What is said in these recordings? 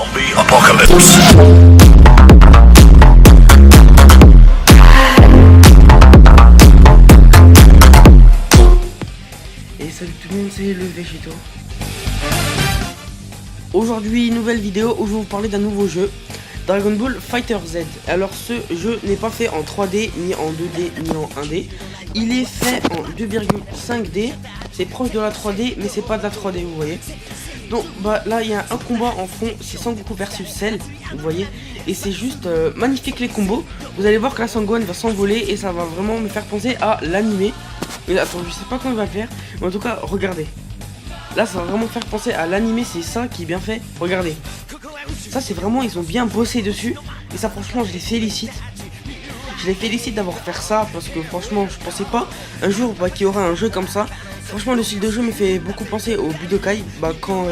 Zombie apocalypse. Et salut tout le monde, c'est le Végéto. Aujourd'hui, nouvelle vidéo où je vais vous parler d'un nouveau jeu, Dragon Ball Fighter Z. Alors ce jeu n'est pas fait en 3D, ni en 2D, ni en 1D. Il est fait en 2,5D. C'est proche de la 3D, mais c'est pas de la 3D, vous voyez. Donc bah là il y a un combat en fond, c'est Sangoku versus Cell, vous voyez. Et c'est juste magnifique les combos. Vous allez voir que la Sangohan va s'envoler et ça va vraiment me faire penser à l'animé. Mais attends, je sais pas comment il va le faire, mais en tout cas regardez. Là ça va vraiment faire penser à l'animé, c'est ça qui est bien fait, regardez. Ça c'est vraiment, ils ont bien bossé dessus. Et ça franchement je les félicite. Je les félicite d'avoir fait ça parce que franchement je pensais pas un jour qu'il y aura un jeu comme ça. Franchement le style de jeu me fait beaucoup penser au Budokai. Quand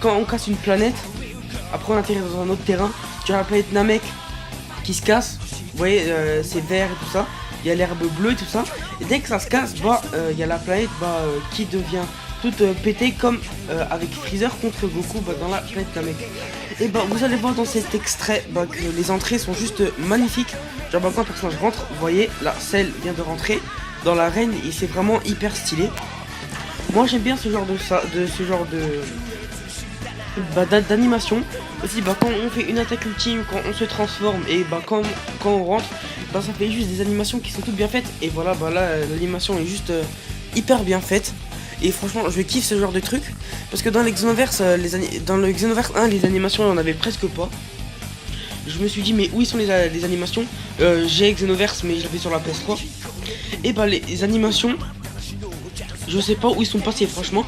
on casse une planète, après on atterrit dans un autre terrain. Tu as la planète Namek qui se casse. Vous voyez c'est vert et tout ça. Il y a l'herbe bleue et tout ça. Et dès que ça se casse, il y a la planète qui devient toute pétée comme avec Freezer contre Goku dans la planète Namek. Et vous allez voir dans cet extrait que les entrées sont juste magnifiques. Genre quand un personnage rentre, vous voyez là Cell vient de rentrer dans l'arène et c'est vraiment hyper stylé. Moi j'aime bien ce genre d'animation. Aussi quand on fait une attaque ultime, quand on se transforme et quand on rentre, ça fait juste des animations qui sont toutes bien faites. Et voilà là l'animation est juste hyper bien faite. Et franchement je kiffe ce genre de truc. Parce que dans l'Xenoverse, dans le Xenoverse 1 les animations on en avait presque pas. Je me suis dit mais où sont les animations. J'ai Xenoverse mais je l'avais sur la PS3. Et les animations, je sais pas où ils sont passés franchement.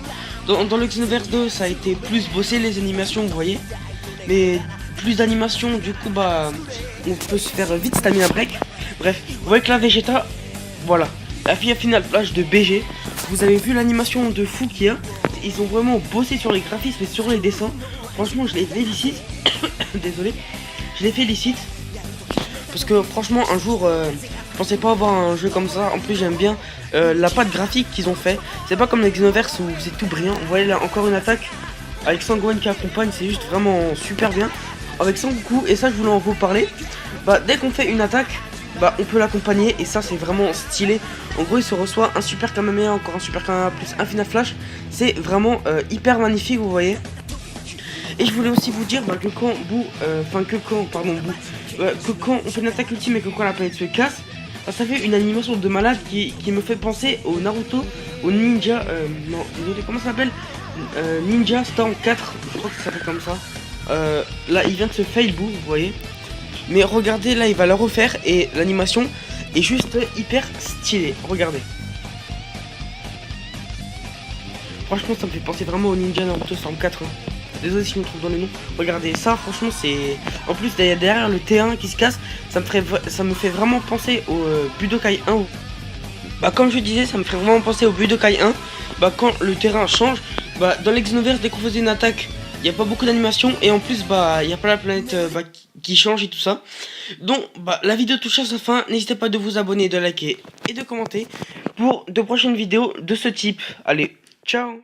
Dans le Xenoverse 2 ça a été plus bossé les animations, vous voyez. Mais plus d'animations, du coup on peut se faire vite stamina break. Bref, vous voyez que la Vegeta, voilà, la fille à finale plage de BG. Vous avez vu l'animation de fou qu'il y a. Ils ont vraiment bossé sur les graphismes et sur les dessins. Franchement je les félicite. Désolé, je les félicite. Parce que franchement un jour je pensais pas avoir un jeu comme ça. En plus j'aime bien la patte graphique qu'ils ont fait. C'est pas comme les Xenoverse où c'est tout brillant. Vous voyez là encore une attaque avec Sangohan qui accompagne. C'est juste vraiment super bien avec Sangoku. Et ça je voulais en vous parler. Dès qu'on fait une attaque, on peut l'accompagner. Et ça c'est vraiment stylé. En gros il se reçoit un super Kamehameha, encore un super Kamehameha plus un Final Flash. C'est vraiment hyper magnifique, vous voyez. Et je voulais aussi vous dire que quand on fait une attaque ultime et que quand la planète se casse, ça fait une animation de malade qui me fait penser au Naruto, au Ninja, non, désolé, comment ça s'appelle, Ninja Storm 4, je crois que ça s'appelle comme ça. Là il vient de se fail bout, vous voyez. Mais regardez, là il va le refaire et l'animation est juste hyper stylée, regardez. Franchement ça me fait penser vraiment au Ninja Naruto Storm 4. Désolé si je me trouve dans les noms. Regardez ça, franchement c'est... En plus derrière le T1 qui se casse, ça me fait vraiment penser au Budokai 1. Comme je disais, ça me ferait vraiment penser au Budokai 1. Quand le terrain change, dans l'Xenoverse dès qu'on faisait une attaque, il n'y a pas beaucoup d'animation. Et en plus il n'y a pas la planète qui change et tout ça. Donc la vidéo touche à sa fin. N'hésitez pas de vous abonner, de liker et de commenter pour de prochaines vidéos de ce type. Allez, ciao.